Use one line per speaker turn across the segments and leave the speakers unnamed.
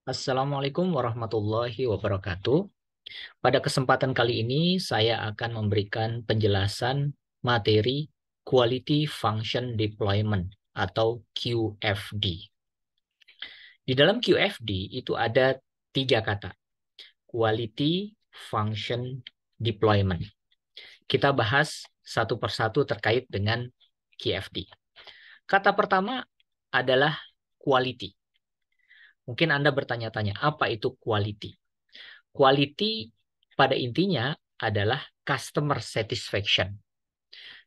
Assalamualaikum warahmatullahi wabarakatuh. Pada kesempatan kali ini, saya akan memberikan penjelasan materi Quality Function Deployment atau QFD. Di dalam QFD itu ada 3 kata, Quality Function Deployment. Kita bahas satu persatu terkait dengan QFD. Kata pertama adalah quality. Mungkin Anda bertanya-tanya, apa itu quality? Quality pada intinya adalah customer satisfaction.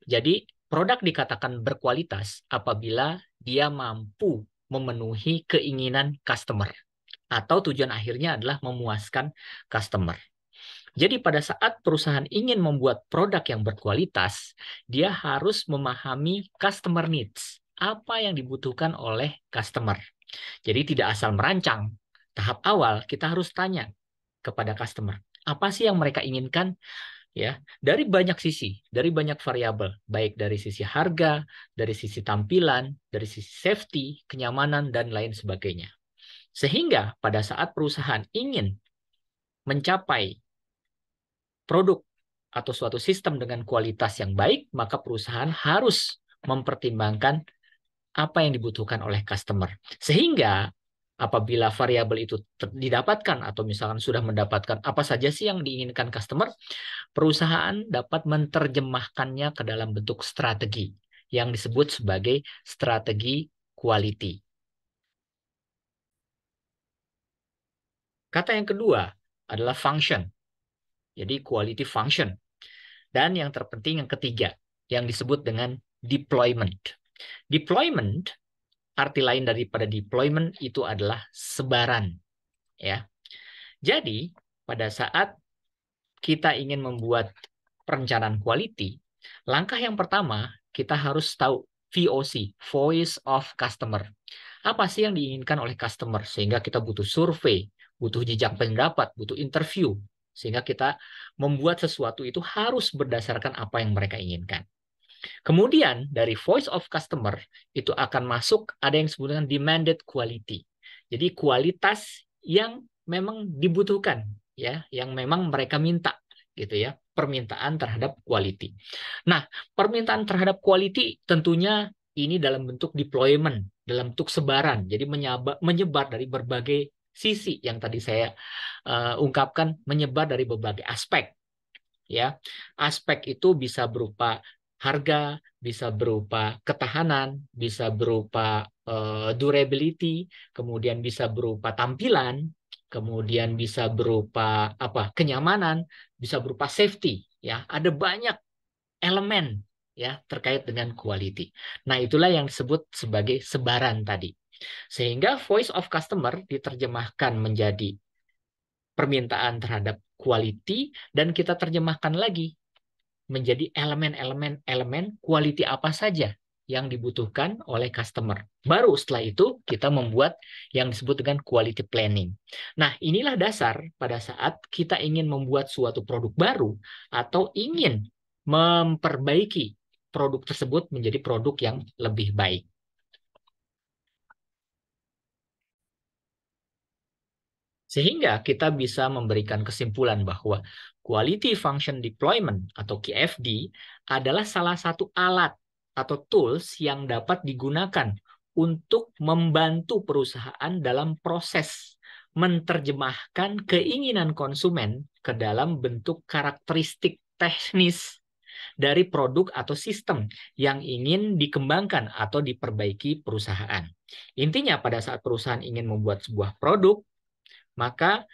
Jadi produk dikatakan berkualitas apabila dia mampu memenuhi keinginan customer atau tujuan akhirnya adalah memuaskan customer. Jadi pada saat perusahaan ingin membuat produk yang berkualitas, dia harus memahami customer needs, apa yang dibutuhkan oleh customer. Jadi tidak asal merancang. Tahap awal kita harus tanya kepada customer, apa sih yang mereka inginkan? Ya, dari banyak sisi, dari banyak variabel, baik dari sisi harga, dari sisi tampilan, dari sisi safety, kenyamanan dan lain sebagainya. Sehingga pada saat perusahaan ingin mencapai produk atau suatu sistem dengan kualitas yang baik, maka perusahaan harus mempertimbangkan apa yang dibutuhkan oleh customer. Sehingga apabila variabel itu didapatkan atau misalkan sudah mendapatkan apa saja sih yang diinginkan customer, perusahaan dapat menerjemahkannya ke dalam bentuk strategi yang disebut sebagai strategi quality. Kata yang kedua adalah function. Jadi quality function. Dan yang terpenting yang ketiga yang disebut dengan deployment. Deployment, arti lain daripada deployment itu adalah sebaran, ya. Jadi, pada saat kita ingin membuat perencanaan quality, langkah yang pertama kita harus tahu VOC, Voice of Customer. Apa sih yang diinginkan oleh customer? Sehingga kita butuh survei, butuh jejak pendapat, butuh interview. Sehingga kita membuat sesuatu itu harus berdasarkan apa yang mereka inginkan. Kemudian dari voice of customer itu akan masuk ada yang disebut dengan demanded quality. Jadi kualitas yang memang dibutuhkan, ya, yang memang mereka minta, gitu ya, permintaan terhadap quality. Nah, permintaan terhadap quality tentunya ini dalam bentuk deployment, dalam bentuk sebaran. Jadi menyebar dari berbagai sisi yang tadi saya ungkapkan, menyebar dari berbagai aspek, ya. Aspek itu bisa berupa harga, bisa berupa ketahanan, bisa berupa durability, kemudian bisa berupa tampilan, kemudian bisa berupa kenyamanan, bisa berupa safety, ya. Ada banyak elemen, ya, terkait dengan quality. Nah, itulah yang disebut sebagai sebaran tadi. Sehingga voice of customer diterjemahkan menjadi permintaan terhadap quality dan kita terjemahkan lagi menjadi elemen quality apa saja yang dibutuhkan oleh customer. Baru setelah itu kita membuat yang disebut dengan quality planning. Nah, inilah dasar pada saat kita ingin membuat suatu produk baru atau ingin memperbaiki produk tersebut menjadi produk yang lebih baik. Sehingga kita bisa memberikan kesimpulan bahwa Quality Function Deployment atau QFD adalah salah satu alat atau tools yang dapat digunakan untuk membantu perusahaan dalam proses menerjemahkan keinginan konsumen ke dalam bentuk karakteristik teknis dari produk atau sistem yang ingin dikembangkan atau diperbaiki perusahaan. Intinya pada saat perusahaan ingin membuat sebuah produk, maka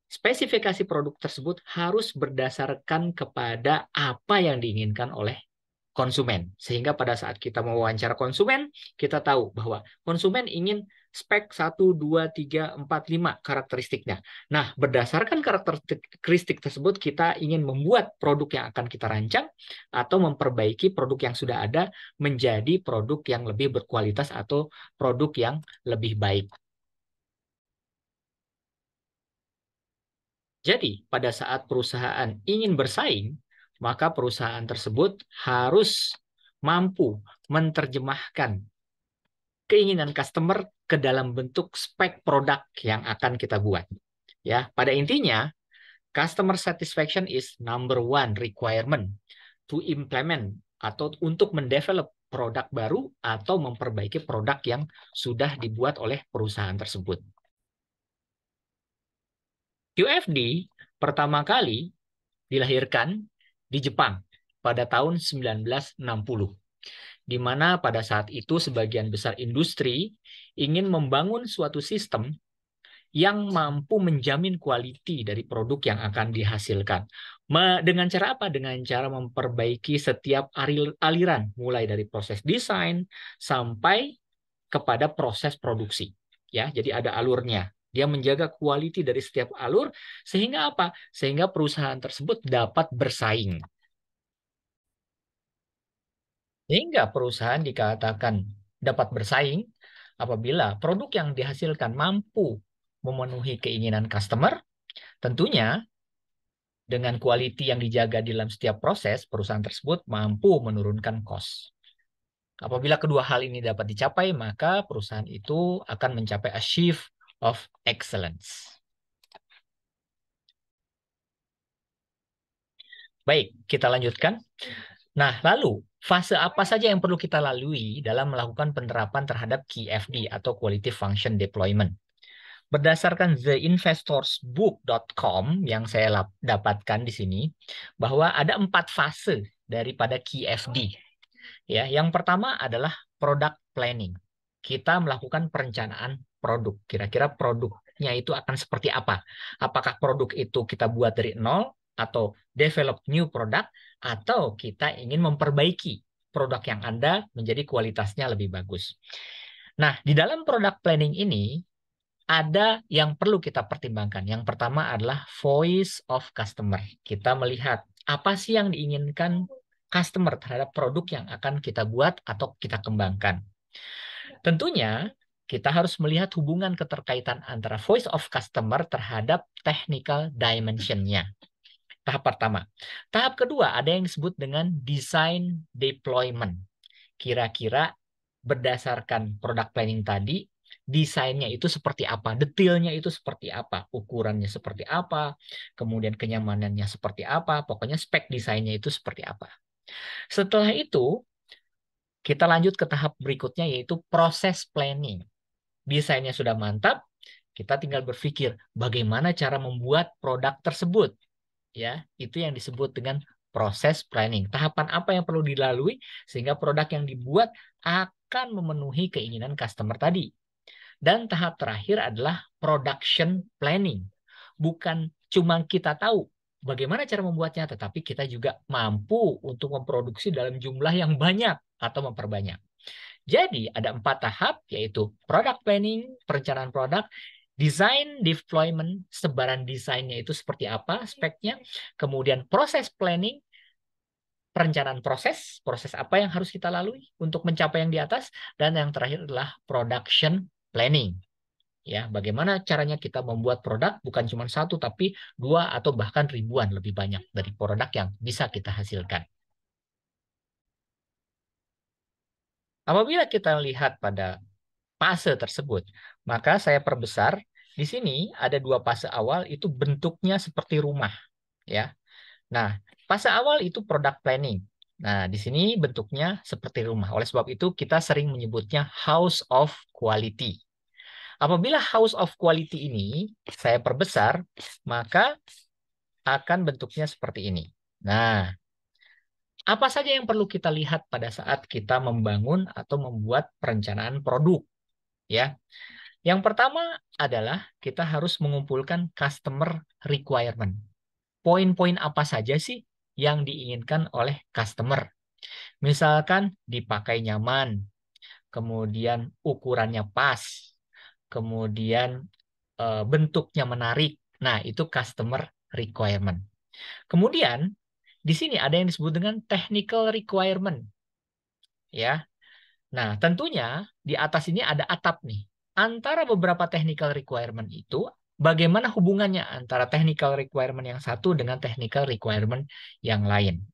spesifikasi produk tersebut harus berdasarkan kepada apa yang diinginkan oleh konsumen. Sehingga pada saat kita mewawancara konsumen, kita tahu bahwa konsumen ingin spek 1, 2, 3, 4, 5 karakteristiknya. Nah, berdasarkan karakteristik tersebut, kita ingin membuat produk yang akan kita rancang atau memperbaiki produk yang sudah ada menjadi produk yang lebih berkualitas atau produk yang lebih baik. Jadi, pada saat perusahaan ingin bersaing, maka perusahaan tersebut harus mampu menerjemahkan keinginan customer ke dalam bentuk spek produk yang akan kita buat. Ya, pada intinya customer satisfaction is number one requirement to implement atau untuk mendevelop produk baru atau memperbaiki produk yang sudah dibuat oleh perusahaan tersebut. QFD pertama kali dilahirkan di Jepang pada tahun 1960, di mana pada saat itu sebagian besar industri ingin membangun suatu sistem yang mampu menjamin kualitas dari produk yang akan dihasilkan. Dengan cara apa? Dengan cara memperbaiki setiap aliran, mulai dari proses desain sampai kepada proses produksi. Ya, jadi ada alurnya. Dia menjaga kualitas dari setiap alur sehingga apa? Sehingga perusahaan tersebut dapat bersaing. Sehingga perusahaan dikatakan dapat bersaing apabila produk yang dihasilkan mampu memenuhi keinginan customer, tentunya dengan quality yang dijaga dalam setiap proses, perusahaan tersebut mampu menurunkan cost. Apabila kedua hal ini dapat dicapai, maka perusahaan itu akan mencapai achieve of excellence. Baik, kita lanjutkan. Nah, lalu fase apa saja yang perlu kita lalui dalam melakukan penerapan terhadap QFD atau Quality Function Deployment? Berdasarkan theinvestorsbook.com yang saya dapatkan di sini, bahwa ada 4 fase daripada QFD. Ya, yang pertama adalah product planning. Kita melakukan perencanaan produk. Kira-kira produknya itu akan seperti apa? Apakah produk itu kita buat dari nol atau develop new product atau kita ingin memperbaiki produk yang ada menjadi kualitasnya lebih bagus. Nah, di dalam product planning ini ada yang perlu kita pertimbangkan. Yang pertama adalah voice of customer. Kita melihat apa sih yang diinginkan customer terhadap produk yang akan kita buat atau kita kembangkan. Tentunya kita harus melihat hubungan keterkaitan antara voice of customer terhadap technical dimension-nya. Tahap pertama. Tahap kedua ada yang disebut dengan design deployment. Kira-kira berdasarkan product planning tadi, desainnya itu seperti apa, detailnya itu seperti apa, ukurannya seperti apa, kemudian kenyamanannya seperti apa, pokoknya spek desainnya itu seperti apa. Setelah itu, kita lanjut ke tahap berikutnya yaitu proses planning. Desainnya sudah mantap, kita tinggal berpikir bagaimana cara membuat produk tersebut. Ya, itu yang disebut dengan proses planning. Tahapan apa yang perlu dilalui sehingga produk yang dibuat akan memenuhi keinginan customer tadi. Dan tahap terakhir adalah production planning. Bukan cuma kita tahu bagaimana cara membuatnya, tetapi kita juga mampu untuk memproduksi dalam jumlah yang banyak atau memperbanyak. Jadi ada 4 tahap, yaitu product planning, perencanaan produk, design deployment, sebaran desainnya itu seperti apa speknya, kemudian proses planning, perencanaan proses apa yang harus kita lalui untuk mencapai yang di atas, dan yang terakhir adalah production planning. Ya, bagaimana caranya kita membuat produk bukan cuma satu tapi 2 atau bahkan ribuan lebih banyak dari produk yang bisa kita hasilkan. Apabila kita lihat pada fase tersebut, maka saya perbesar. Di sini ada 2 fase awal itu bentuknya seperti rumah, ya. Nah, fase awal itu product planning. Nah, di sini bentuknya seperti rumah. Oleh sebab itu kita sering menyebutnya house of quality. Apabila house of quality ini saya perbesar, maka akan bentuknya seperti ini. Nah, apa saja yang perlu kita lihat pada saat kita membangun atau membuat perencanaan produk, ya? Yang pertama adalah kita harus mengumpulkan customer requirement. Poin-poin apa saja sih yang diinginkan oleh customer? Misalkan dipakai nyaman, kemudian ukurannya pas, kemudian bentuknya menarik. Nah, itu customer requirement. Kemudian di sini ada yang disebut dengan technical requirement. Ya. Nah, tentunya di atas ini ada atap nih. Antara beberapa technical requirement itu, bagaimana hubungannya antara technical requirement yang satu dengan technical requirement yang lain.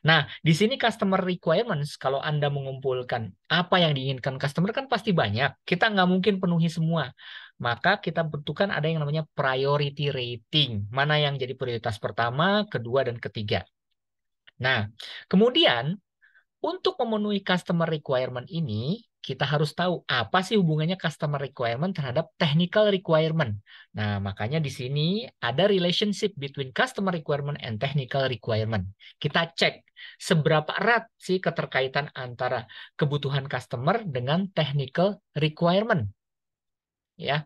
Nah, di sini customer requirements, kalau Anda mengumpulkan apa yang diinginkan customer kan pasti banyak. Kita nggak mungkin penuhi semua. Maka kita butuhkan ada yang namanya priority rating. Mana yang jadi prioritas pertama, kedua, dan ketiga. Nah, kemudian untuk memenuhi customer requirement ini, kita harus tahu apa sih hubungannya customer requirement terhadap technical requirement. Nah, makanya di sini ada relationship between customer requirement and technical requirement. Kita cek seberapa erat sih keterkaitan antara kebutuhan customer dengan technical requirement. Ya.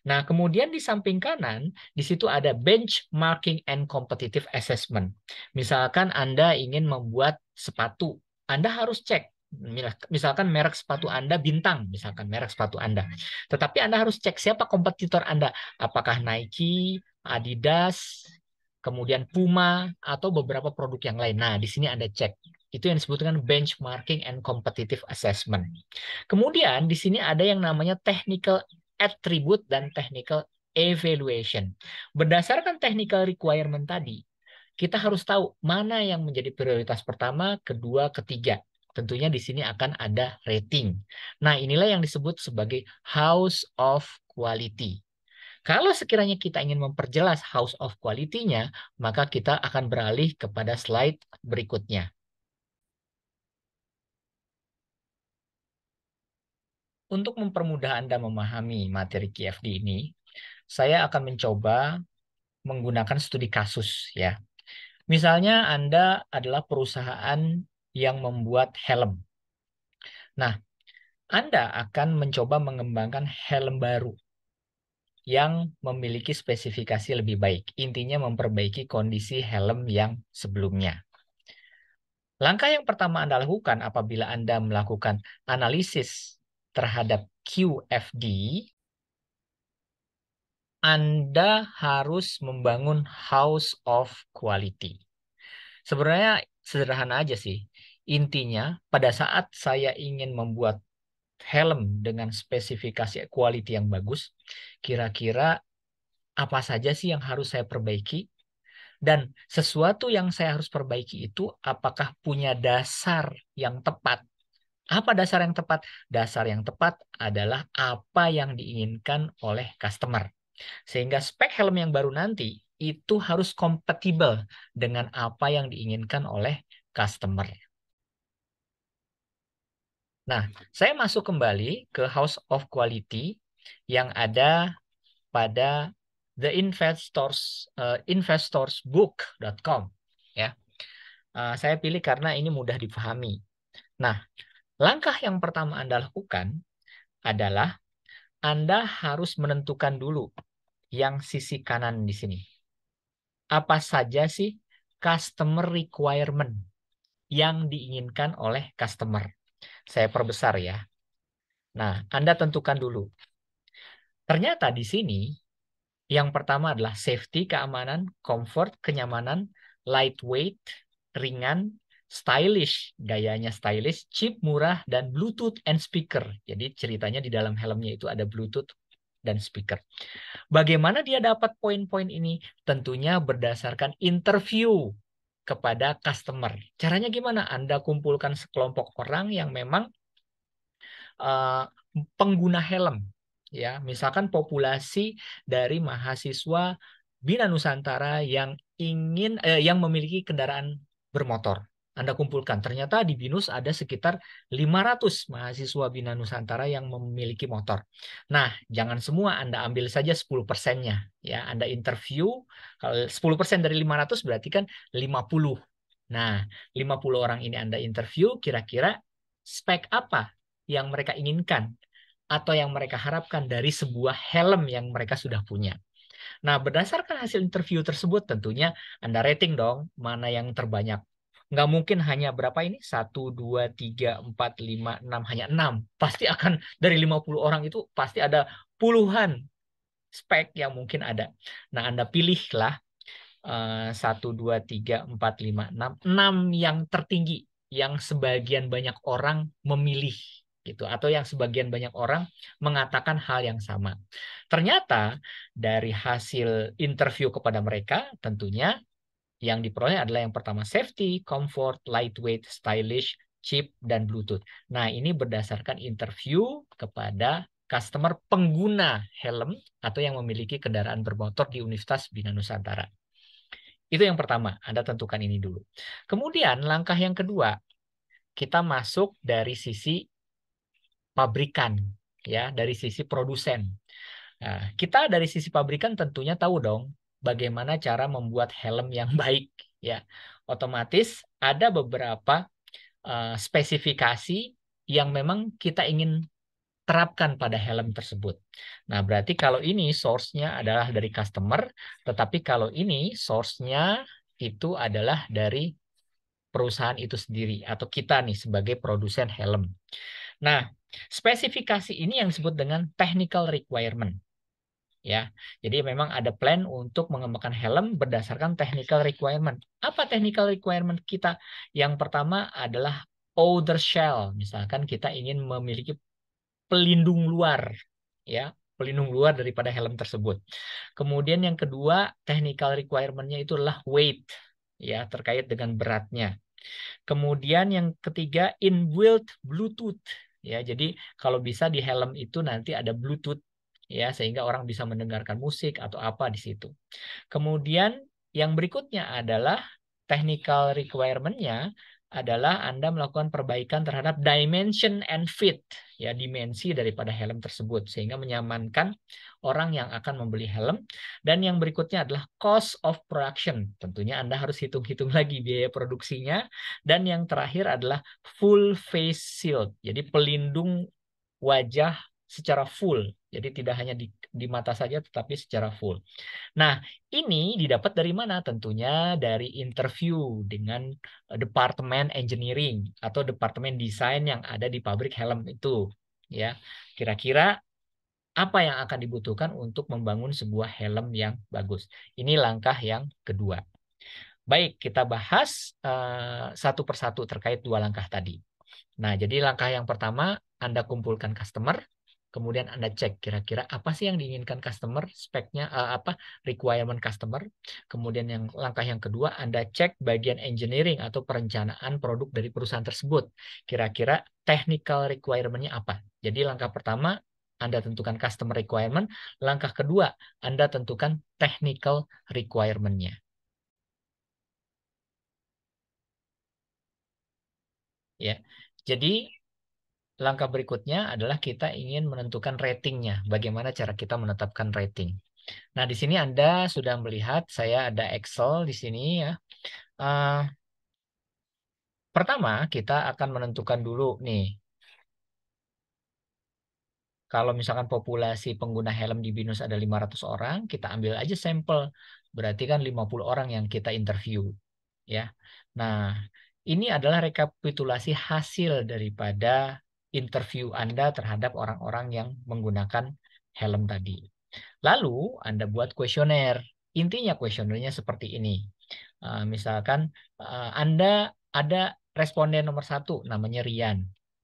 Nah, kemudian di samping kanan, di situ ada benchmarking and competitive assessment. Misalkan Anda ingin membuat sepatu, Anda harus cek. Misalkan merek sepatu Anda Bintang, misalkan merek sepatu Anda. Tetapi Anda harus cek siapa kompetitor Anda. Apakah Nike, Adidas, kemudian Puma, atau beberapa produk yang lain. Nah, di sini Anda cek. Itu yang disebut dengan benchmarking and competitive assessment. Kemudian di sini ada yang namanya technical attribute dan technical evaluation. Berdasarkan technical requirement tadi, kita harus tahu mana yang menjadi prioritas pertama, kedua, ketiga. Tentunya di sini akan ada rating. Nah, inilah yang disebut sebagai house of quality. Kalau sekiranya kita ingin memperjelas house of quality-nya, maka kita akan beralih kepada slide berikutnya. Untuk mempermudah Anda memahami materi QFD ini, saya akan mencoba menggunakan studi kasus ya. Misalnya Anda adalah perusahaan yang membuat helm. Nah, Anda akan mencoba mengembangkan helm baru yang memiliki spesifikasi lebih baik. Intinya memperbaiki kondisi helm yang sebelumnya. Langkah yang pertama Anda lakukan apabila Anda melakukan analisis terhadap QFD, Anda harus membangun house of quality. Sebenarnya sederhana aja sih. Intinya, pada saat saya ingin membuat helm dengan spesifikasi quality yang bagus, kira-kira apa saja sih yang harus saya perbaiki? Dan sesuatu yang saya harus perbaiki itu apakah punya dasar yang tepat? Apa dasar yang tepat? Dasar yang tepat adalah apa yang diinginkan oleh customer. Sehingga spek helm yang baru nanti itu harus kompatibel dengan apa yang diinginkan oleh customer. Nah, saya masuk kembali ke House of Quality yang ada pada investorsbook.com ya. Saya pilih karena ini mudah dipahami. Nah, langkah yang pertama Anda lakukan adalah Anda harus menentukan dulu yang sisi kanan di sini. Apa saja sih customer requirement yang diinginkan oleh customer? Saya perbesar ya. Nah, Anda tentukan dulu. Ternyata di sini yang pertama adalah safety, keamanan, comfort, kenyamanan, lightweight, ringan, stylish, gayanya stylish, cheap, murah, dan Bluetooth and speaker. Jadi ceritanya di dalam helmnya itu ada Bluetooth dan speaker. Bagaimana dia dapat poin-poin ini? Tentunya berdasarkan interview kepada customer. Caranya gimana? Anda kumpulkan sekelompok orang yang memang uh, pengguna helm. Ya, misalkan populasi dari mahasiswa Bina Nusantara yang yang memiliki kendaraan bermotor. Anda kumpulkan. Ternyata di BINUS ada sekitar 500 mahasiswa Bina Nusantara yang memiliki motor. Nah, jangan semua Anda ambil saja 10%-nya. Ya, Anda interview, kalau 10% dari 500 berarti kan 50. Nah, 50 orang ini Anda interview, kira-kira spek apa yang mereka inginkan atau yang mereka harapkan dari sebuah helm yang mereka sudah punya. Nah, berdasarkan hasil interview tersebut, tentunya Anda rating dong mana yang terbanyak. Nggak mungkin hanya berapa ini? 1, 2, 3, 4, 5, 6. Hanya 6. Pasti akan dari 50 orang itu pasti ada puluhan spek yang mungkin ada. Nah, Anda pilihlah 1, 2, 3, 4, 5, 6. 6 yang tertinggi, yang sebagian banyak orang memilih gitu, atau yang sebagian banyak orang mengatakan hal yang sama. Ternyata dari hasil interview kepada mereka, tentunya Yang diperoleh adalah yang pertama safety, comfort, lightweight, stylish, cheap, dan Bluetooth. Nah, ini berdasarkan interview kepada customer pengguna helm atau yang memiliki kendaraan bermotor di Universitas Bina Nusantara. Itu yang pertama, Anda tentukan ini dulu. Kemudian langkah yang kedua, kita masuk dari sisi pabrikan, ya, dari sisi produsen. Nah, kita dari sisi pabrikan tentunya tahu dong bagaimana cara membuat helm yang baik, ya. Otomatis ada beberapa spesifikasi yang memang kita ingin terapkan pada helm tersebut. Nah, berarti kalau ini source-nya adalah dari customer, tetapi kalau ini source-nya itu adalah dari perusahaan itu sendiri atau kita nih sebagai produsen helm. Nah, spesifikasi ini yang disebut dengan technical requirement. Ya, jadi memang ada plan untuk mengembangkan helm berdasarkan technical requirement. Apa technical requirement kita? Yang pertama adalah outer shell. Misalkan kita ingin memiliki pelindung luar, ya, pelindung luar daripada helm tersebut. Kemudian yang kedua, technical requirement-nya itu adalah weight, ya, terkait dengan beratnya. Kemudian yang ketiga, inbuilt Bluetooth. Ya, jadi kalau bisa di helm itu nanti ada Bluetooth, ya, sehingga orang bisa mendengarkan musik atau apa di situ. Kemudian yang berikutnya adalah technical requirement-nya adalah Anda melakukan perbaikan terhadap dimension and fit, ya, dimensi daripada helm tersebut sehingga menyamankan orang yang akan membeli helm. Dan yang berikutnya adalah cost of production. Tentunya Anda harus hitung-hitung lagi biaya produksinya. Dan yang terakhir adalah full face shield. Jadi pelindung wajah secara full. Jadi tidak hanya di mata saja tetapi secara full. Nah, ini didapat dari mana? Tentunya dari interview dengan departemen engineering atau departemen desain yang ada di pabrik helm itu. Ya, kira-kira apa yang akan dibutuhkan untuk membangun sebuah helm yang bagus? Ini langkah yang kedua. Baik, kita bahas satu persatu terkait dua langkah tadi. Nah, jadi langkah yang pertama, Anda kumpulkan customer, kemudian Anda cek kira-kira apa sih yang diinginkan customer, speknya apa, requirement customer. Kemudian yang langkah yang kedua, Anda cek bagian engineering atau perencanaan produk dari perusahaan tersebut. Kira-kira technical requirement-nya apa. Jadi langkah pertama, Anda tentukan customer requirement. Langkah kedua, Anda tentukan technical requirement-nya. Ya, jadi langkah berikutnya adalah kita ingin menentukan ratingnya. Bagaimana cara kita menetapkan rating? Nah, di sini Anda sudah melihat saya ada Excel di sini ya. Uh, Pertama, kita akan menentukan dulu nih. Kalau misalkan populasi pengguna helm di BINUS ada 500 orang, kita ambil aja sampel. Berarti kan 50 orang yang kita interview. Ya. Nah, ini adalah rekapitulasi hasil daripada interview Anda terhadap orang-orang yang menggunakan helm tadi. Lalu Anda buat kuesioner. Intinya kuesionernya seperti ini. Misalkan Anda ada responden nomor satu, namanya Rian.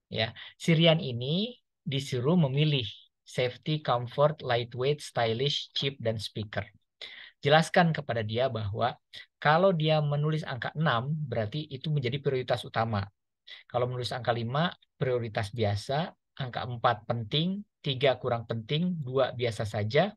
Ya, si Rian ini disuruh memilih safety, comfort, lightweight, stylish, cheap, dan speaker. Jelaskan kepada dia bahwa kalau dia menulis angka 6, berarti itu menjadi prioritas utama. Kalau menulis angka 5, prioritas biasa, angka 4 penting, 3 kurang penting, 2 biasa saja,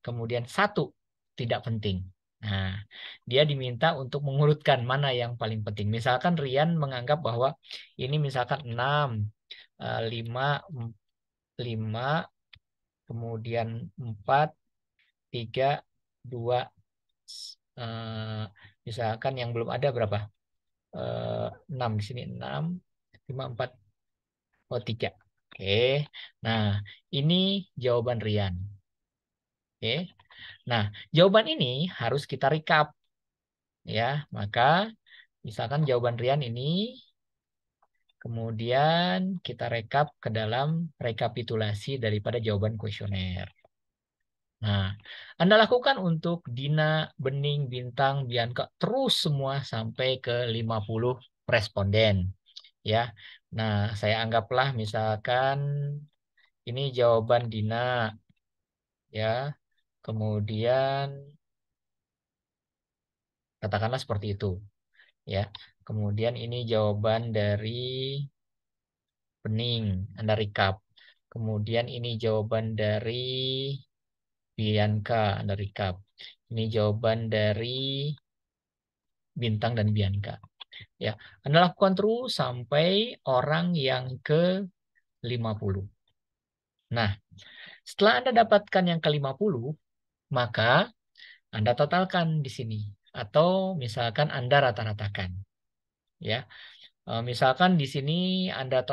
kemudian 1 tidak penting. Nah, dia diminta untuk mengurutkan mana yang paling penting. Misalkan Rian menganggap bahwa ini misalkan 6, 5, 5, kemudian 4, 3, 2, misalkan yang belum ada berapa? 6 di sini 6, 5, 4, oh 3. Oke. Nah, ini jawaban Rian. Oke. Nah, jawaban ini harus kita recap ya. Maka misalkan jawaban Rian ini kemudian kita rekap ke dalam rekapitulasi daripada jawaban kuesioner. Nah, Anda lakukan untuk Dina, Bening, Bintang, Bianca, terus semua sampai ke 50 responden. Ya, nah saya anggaplah misalkan ini jawaban Dina, ya. Kemudian Katakanlah seperti itu, ya. Kemudian ini jawaban dari Bening, Anda recap. Kemudian ini jawaban dari Bianca, Anda recap. Ini jawaban dari Bintang dan Bianca. Ya, Anda lakukan terus sampai orang yang ke 50. Nah, setelah Anda dapatkan yang ke-50, maka Anda totalkan di sini. Atau misalkan Anda rata-ratakan. Ya, misalkan di sini Anda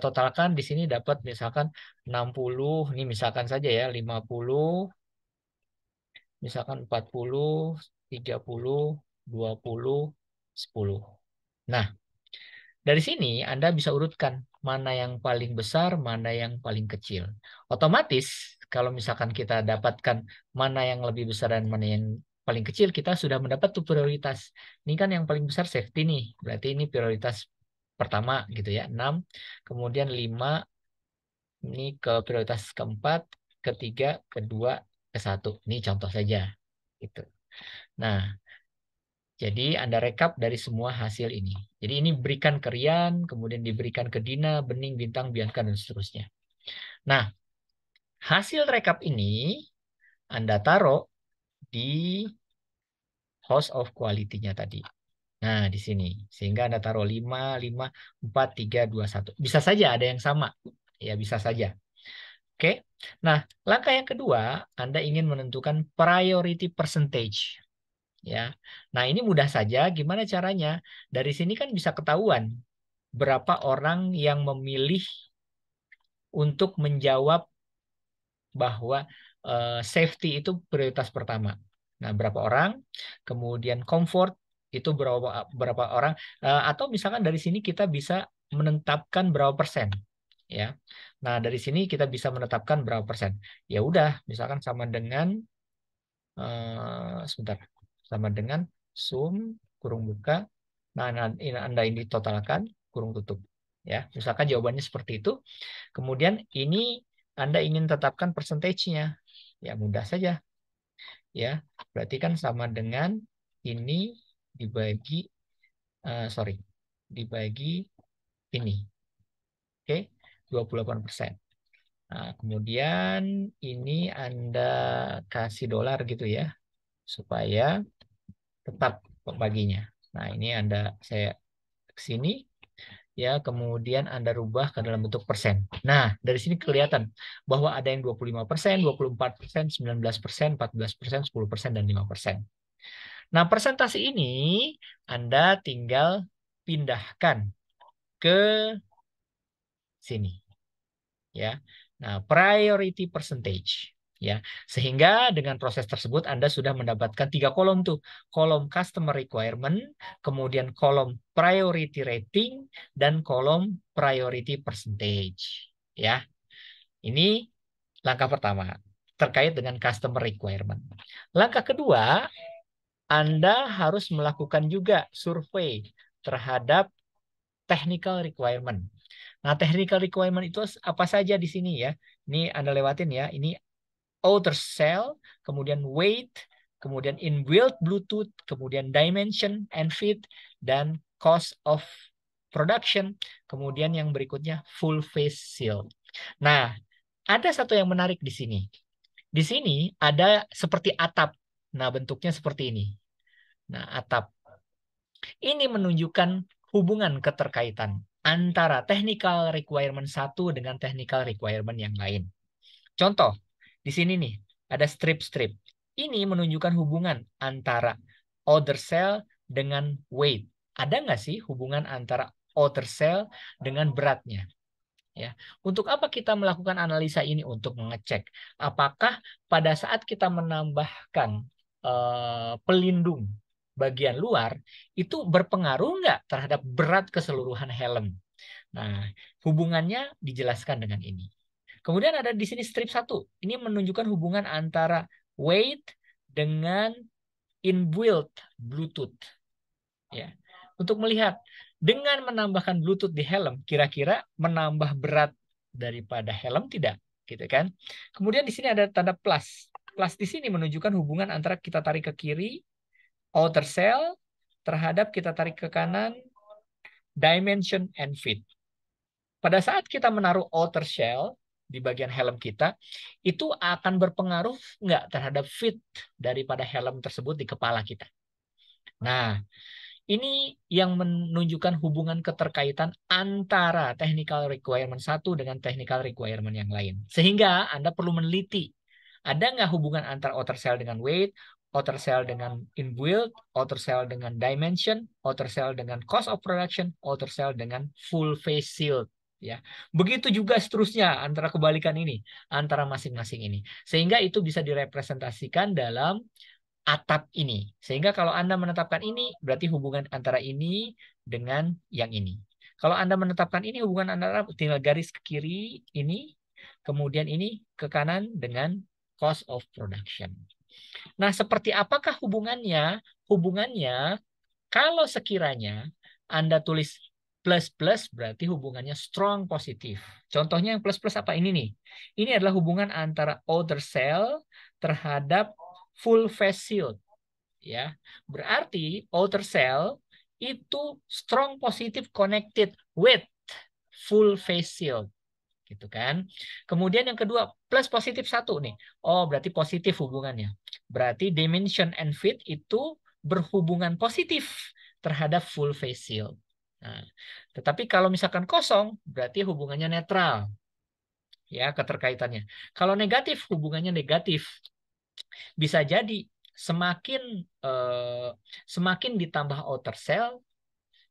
totalkan di sini dapat misalkan 60, ini misalkan saja ya, 50, misalkan 40, 30, 20, 10. Nah, dari sini Anda bisa urutkan mana yang paling besar, mana yang paling kecil. Otomatis kalau misalkan kita dapatkan mana yang lebih besar dan mana yang paling kecil, kita sudah mendapat tuh prioritas. Ini kan yang paling besar safety nih. Berarti ini prioritas pertama gitu ya, 6. Kemudian 5 ini ke prioritas keempat, ketiga, kedua, ke-1. Ini contoh saja gitu. Nah, jadi Anda rekap dari semua hasil ini. Jadi ini berikan ke Rian, kemudian diberikan ke Dina, Bening, Bintang, Bianca, dan seterusnya. Nah, hasil rekap ini Anda taruh di host of quality-nya tadi. Nah, di sini. Sehingga Anda taruh 5, 5, 4, 3, 2, 1. Bisa saja ada yang sama. Ya, bisa saja. Oke. Nah, langkah yang kedua, Anda ingin menentukan priority percentage. Ya. Nah, ini mudah saja. Gimana caranya? Dari sini kan bisa ketahuan berapa orang yang memilih untuk menjawab bahwa safety itu prioritas pertama. Nah, berapa orang? Kemudian comfort itu berapa orang? Atau misalkan dari sini kita bisa menetapkan berapa persen, ya. Nah, dari sini kita bisa menetapkan berapa persen. Ya udah, misalkan sama dengan sebentar, sama dengan sum kurung buka. Nah, Anda ini totalkan kurung tutup. Ya, misalkan jawabannya seperti itu. Kemudian ini Anda ingin tetapkan persentasenya. Ya, mudah saja. Ya, berarti kan sama dengan ini dibagi dibagi ini. Oke, 28%. Nah, kemudian ini Anda kasih dolar gitu ya, supaya tetap baginya. Nah, ini saya ke sini ya, kemudian Anda rubah ke dalam bentuk persen. Nah, dari sini kelihatan bahwa ada yang 25%, 24%, 19%, 14%, 10%, dan 5%. Nah, persentase ini Anda tinggal pindahkan ke sini. Ya. Nah, priority percentage. Ya, sehingga dengan proses tersebut Anda sudah mendapatkan 3 kolom tuh. Kolom customer requirement, kemudian kolom priority rating, dan kolom priority percentage. Ya, ini langkah pertama terkait dengan customer requirement. Langkah kedua, Anda harus melakukan juga survei terhadap technical requirement. Nah, technical requirement itu apa saja di sini ya. Ini Anda lewatin ya. Ini outer cell, kemudian weight, kemudian inbuilt Bluetooth, kemudian dimension and fit, dan cost of production. Kemudian yang berikutnya full face seal. Nah, ada satu yang menarik di sini. Di sini ada seperti atap. Nah, bentuknya seperti ini. Nah, atap. Ini menunjukkan hubungan keterkaitan antara technical requirement satu dengan technical requirement yang lain. Contoh, di sini nih, ada strip-strip. Ini menunjukkan hubungan antara outer cell dengan weight. Ada nggak sih hubungan antara outer cell dengan beratnya? Ya. Untuk apa kita melakukan analisa ini? Untuk mengecek apakah pada saat kita menambahkan pelindung bagian luar, itu berpengaruh nggak terhadap berat keseluruhan helm. Nah, hubungannya dijelaskan dengan ini. Kemudian ada di sini strip 1. Ini menunjukkan hubungan antara weight dengan inbuilt Bluetooth. Ya. Untuk melihat dengan menambahkan Bluetooth di helm, kira-kira menambah berat daripada helm tidak, gitu kan? Kemudian di sini ada tanda plus. Plus di sini menunjukkan hubungan antara kita tarik ke kiri, outer cell terhadap kita tarik ke kanan, dimension and fit. Pada saat kita menaruh outer shell di bagian helm kita, itu akan berpengaruh nggak terhadap fit daripada helm tersebut di kepala kita. Nah, ini yang menunjukkan hubungan keterkaitan antara technical requirement satu dengan technical requirement yang lain. Sehingga Anda perlu meneliti, ada nggak hubungan antara outer cell dengan weight, outer cell dengan inbuilt, outer cell dengan dimension, outer cell dengan cost of production, outer cell dengan full face shield. Ya, begitu juga seterusnya antara kebalikan ini, antara masing-masing ini. Sehingga itu bisa direpresentasikan dalam atap ini. Sehingga kalau Anda menetapkan ini, berarti hubungan antara ini dengan yang ini. Kalau Anda menetapkan ini, hubungan antara tinggal garis ke kiri ini, kemudian ini ke kanan dengan cost of production. Nah, seperti apakah hubungannya? Hubungannya, kalau sekiranya Anda tulis plus-plus, berarti hubungannya strong positif. Contohnya yang plus-plus apa? Ini nih. Ini adalah hubungan antara outer cell terhadap full face shield. Ya, berarti outer cell itu strong positive connected with full face shield, gitu kan. Kemudian yang kedua plus positif satu nih. Oh, berarti positif hubungannya. Berarti dimension and fit itu berhubungan positif terhadap full face shield. Nah, tetapi kalau misalkan kosong, berarti hubungannya netral. Ya, keterkaitannya. Kalau negatif, hubungannya negatif. Bisa jadi semakin ditambah outer cell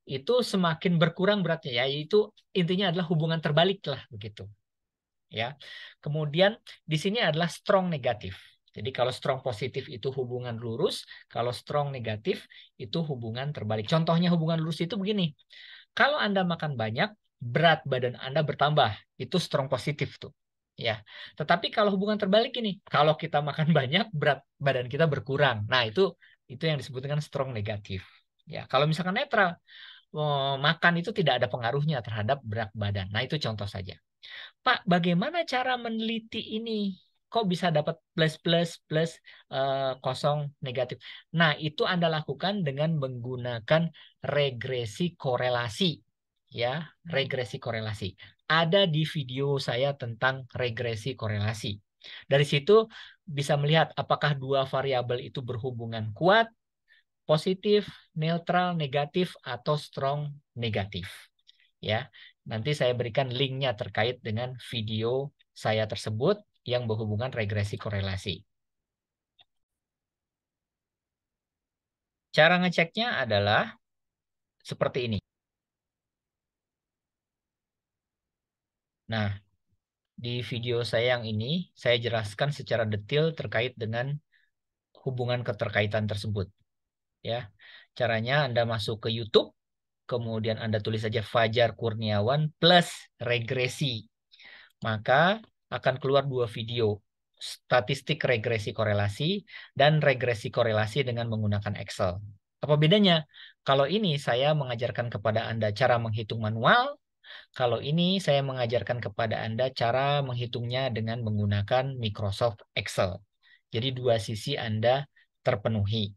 itu semakin berkurang beratnya, ya, yaitu intinya adalah hubungan terbalik lah begitu. Ya. Kemudian di sini adalah strong negatif. Jadi kalau strong positif itu hubungan lurus, kalau strong negatif itu hubungan terbalik. Contohnya hubungan lurus itu begini. Kalau Anda makan banyak, berat badan Anda bertambah. Itu strong positif tuh. Ya. Tetapi kalau hubungan terbalik ini, kalau kita makan banyak, berat badan kita berkurang. Nah, itu yang disebut dengan strong negatif. Ya, kalau misalkan netral, makan itu tidak ada pengaruhnya terhadap berat badan. Nah, itu contoh saja. Pak, bagaimana cara meneliti ini? Kok bisa dapat plus plus plus kosong negatif? Nah, itu Anda lakukan dengan menggunakan regresi korelasi. Ya, regresi korelasi. Ada di video saya tentang regresi korelasi. Dari situ bisa melihat apakah dua variabel itu berhubungan kuat, positif, netral, negatif, atau strong negatif. Ya, nanti saya berikan linknya terkait dengan video saya tersebut yang berhubungan regresi korelasi. Cara ngeceknya adalah seperti ini. Nah, di video saya yang ini, saya jelaskan secara detail terkait dengan hubungan keterkaitan tersebut. Ya, caranya Anda masuk ke YouTube, kemudian Anda tulis saja Fajar Kurniawan plus regresi. Maka akan keluar dua video, statistik regresi korelasi dan regresi korelasi dengan menggunakan Excel. Apa bedanya? Kalau ini saya mengajarkan kepada Anda cara menghitung manual, kalau ini saya mengajarkan kepada Anda cara menghitungnya dengan menggunakan Microsoft Excel. Jadi dua sisi Anda terpenuhi.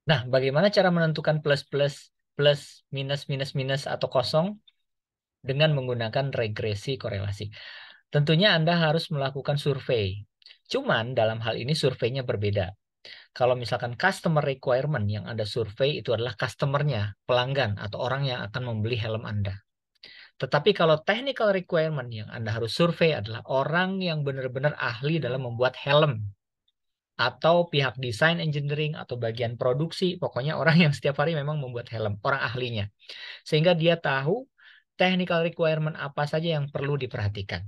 Nah, bagaimana cara menentukan plus plus plus minus minus minus atau kosong? Dengan menggunakan regresi korelasi. Tentunya Anda harus melakukan survei. Cuman dalam hal ini surveinya berbeda. Kalau misalkan customer requirement yang Anda survei itu adalah customernya, pelanggan, atau orang yang akan membeli helm Anda. Tetapi kalau technical requirement yang Anda harus survei adalah orang yang benar-benar ahli dalam membuat helm. Atau pihak desain engineering atau bagian produksi. Pokoknya orang yang setiap hari memang membuat helm, orang ahlinya. Sehingga dia tahu technical requirement apa saja yang perlu diperhatikan.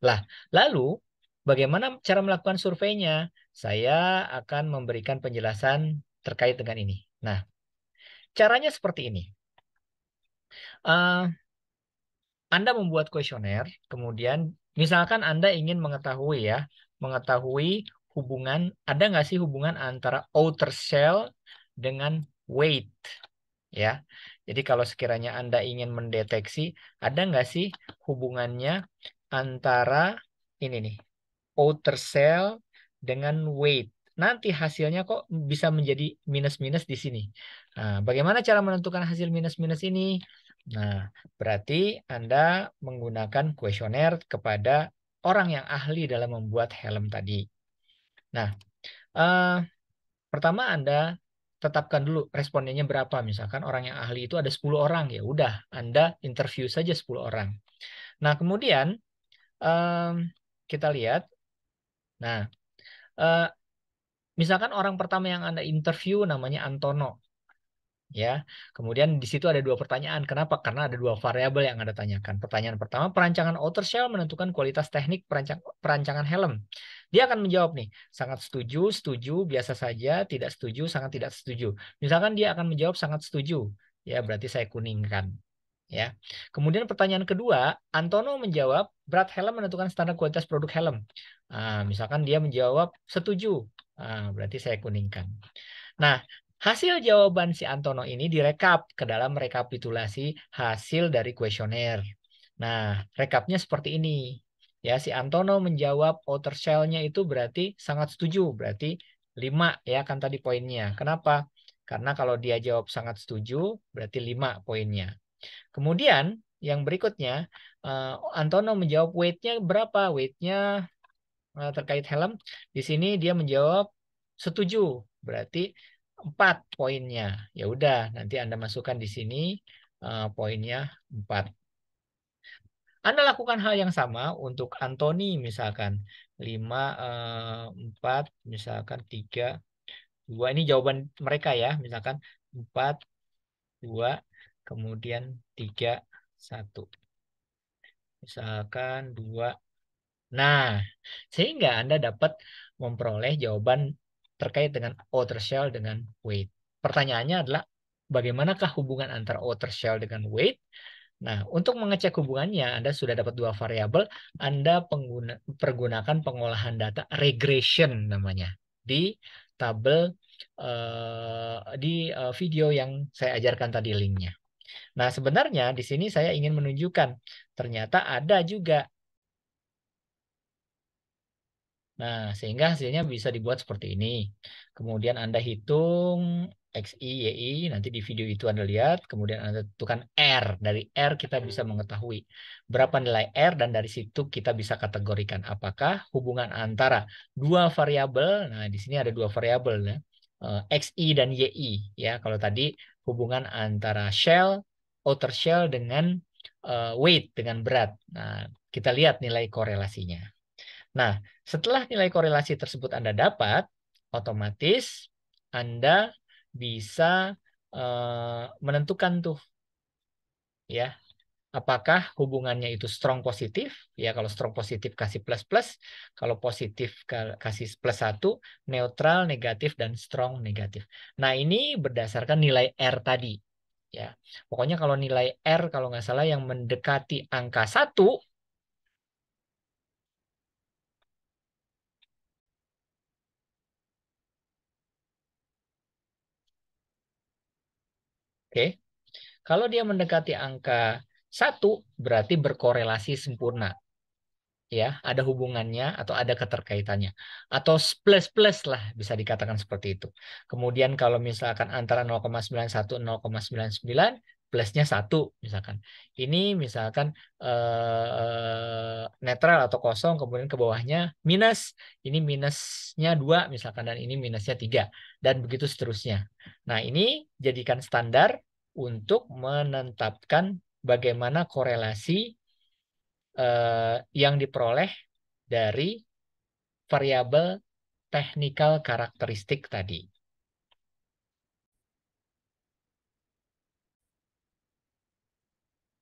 Lah, lalu bagaimana cara melakukan surveinya? Saya akan memberikan penjelasan terkait dengan ini. Nah, caranya seperti ini. Anda membuat kuesioner, kemudian misalkan Anda ingin mengetahui hubungan, ada nggak sih hubungan antara outer shell dengan weight, ya. Jadi kalau sekiranya Anda ingin mendeteksi, ada nggak sih hubungannya antara ini nih, outer shell dengan weight. Nanti hasilnya kok bisa menjadi minus-minus di sini. Nah, bagaimana cara menentukan hasil minus-minus ini? Nah, berarti Anda menggunakan kuesioner kepada orang yang ahli dalam membuat helm tadi. Nah, eh, pertama Anda tetapkan dulu respondennya berapa. Misalkan orang yang ahli itu ada 10 orang, ya udah Anda interview saja 10 orang. Nah, kemudian kita lihat. Nah, eh, misalkan orang pertama yang Anda interview namanya Antono. Ya, kemudian di situ ada dua pertanyaan. Kenapa? Karena ada dua variabel yang Anda tanyakan. Pertanyaan pertama, perancangan outer shell menentukan kualitas teknik perancangan helm. Dia akan menjawab nih, sangat setuju, setuju, biasa saja, tidak setuju, sangat tidak setuju. Misalkan dia akan menjawab sangat setuju, ya berarti saya kuningkan. Ya. Kemudian pertanyaan kedua, Antono menjawab berat helm menentukan standar kualitas produk helm. Nah, misalkan dia menjawab setuju, berarti saya kuningkan. Nah, hasil jawaban si Antono ini direkap ke dalam rekapitulasi hasil dari kuesioner. Nah, rekapnya seperti ini. Ya, si Antono menjawab outer shell-nya itu berarti sangat setuju, berarti 5 ya kan tadi poinnya. Kenapa? Karena kalau dia jawab sangat setuju, berarti 5 poinnya. Kemudian yang berikutnya, Antono menjawab weight-nya berapa? Weight-nya terkait helm. Di sini dia menjawab setuju, berarti 4 poinnya. Ya udah, nanti Anda masukkan di sini poinnya 4. Anda lakukan hal yang sama untuk Anthony misalkan 5, 4, misalkan 3, 2. Ini jawaban mereka ya, misalkan 4, 2, kemudian 3, 1. Misalkan 2. Nah, sehingga Anda dapat memperoleh jawaban terkait dengan outer shell dengan weight. Pertanyaannya adalah, bagaimanakah hubungan antara outer shell dengan weight? Nah, untuk mengecek hubungannya, Anda sudah dapat dua variabel. Anda pergunakan pengolahan data regression namanya di tabel di video yang saya ajarkan tadi linknya. Nah, sebenarnya di sini saya ingin menunjukkan ternyata ada juga. Nah, sehingga hasilnya bisa dibuat seperti ini. Kemudian Anda hitung XI, YI, nanti di video itu Anda lihat. Kemudian Anda tentukan R. Dari R kita bisa mengetahui berapa nilai R dan dari situ kita bisa kategorikan apakah hubungan antara dua variabel. Nah, di sini ada dua variabel ya. XI dan YI ya. Kalau tadi hubungan antara shell, outer shell dengan weight dengan berat. Nah, kita lihat nilai korelasinya. Nah, setelah nilai korelasi tersebut Anda dapat, otomatis Anda bisa menentukan tuh ya, apakah hubungannya itu strong positif, ya kalau strong positif kasih plus plus, kalau positif kasih plus 1, neutral negatif dan strong negatif. Nah, ini berdasarkan nilai R tadi. Ya, pokoknya kalau nilai R kalau nggak salah yang mendekati angka 1, oke. Kalau dia mendekati angka 1, berarti berkorelasi sempurna. Ya, ada hubungannya atau ada keterkaitannya. Atau plus-plus lah bisa dikatakan seperti itu. Kemudian kalau misalkan antara 0,91 0,99 plusnya 1 misalkan. Ini misalkan netral atau kosong, kemudian ke bawahnya minus. Ini minusnya 2 misalkan dan ini minusnya 3 dan begitu seterusnya. Nah, ini jadikan standar untuk menetapkan bagaimana korelasi yang diperoleh dari variabel technical karakteristik tadi.